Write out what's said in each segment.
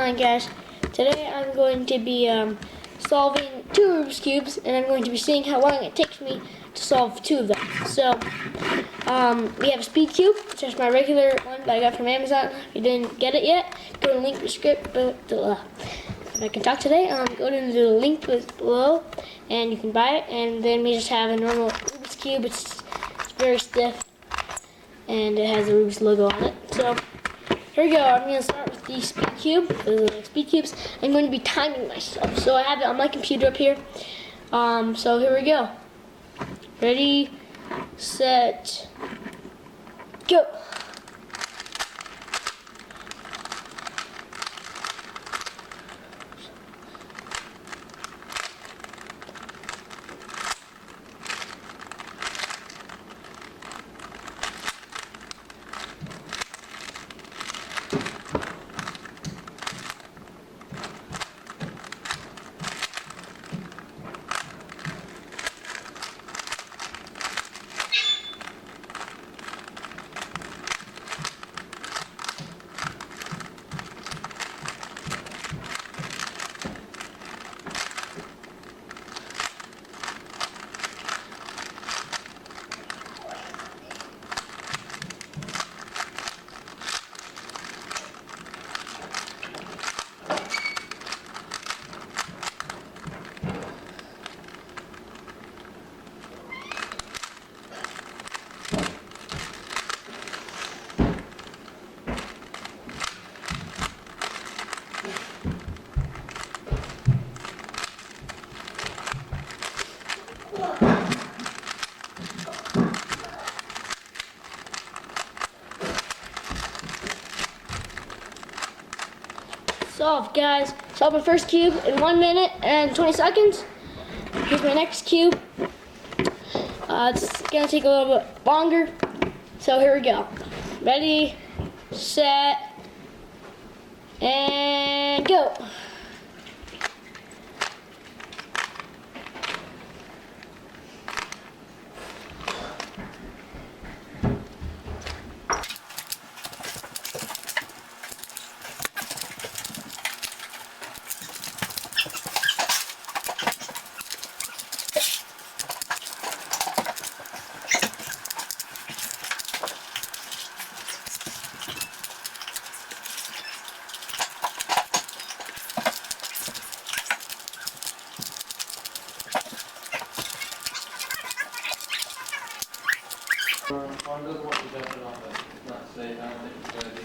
online, guys. Today I'm going to be solving 2 Rubik's Cubes, and I'm going to be seeing how long it takes me to solve 2 of them. So, we have a speed cube, which is my regular one that I got from Amazon. If you didn't get it yet, go to the link in the script. If I can talk today, go to the link below, and you can buy it. And then we just have a normal Rubik's Cube. It's very stiff, and it has the Rubik's logo on it. So, here we go. I'm going to start with the speed cube, the speed cubes. I'm going to be timing myself. So I have it on my computer up here. So here we go. Ready, set, go. Solved, guys. Solved my first cube in 1 minute and 20 seconds. Here's my next cube. It's gonna take a little bit longer. So here we go. Ready, set, and go.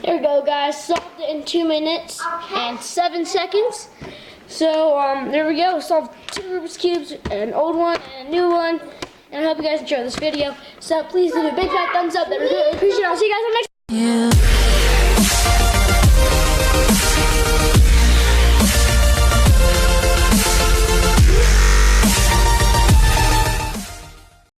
There we go, guys. Solved it in 2 minutes and 7 seconds. So there we go. Solved 2 Rubik's Cubes, an old one and a new one. And I hope you guys enjoyed this video. So please leave a big fat thumbs up. That would really appreciate it. I'll see you guys on the next video.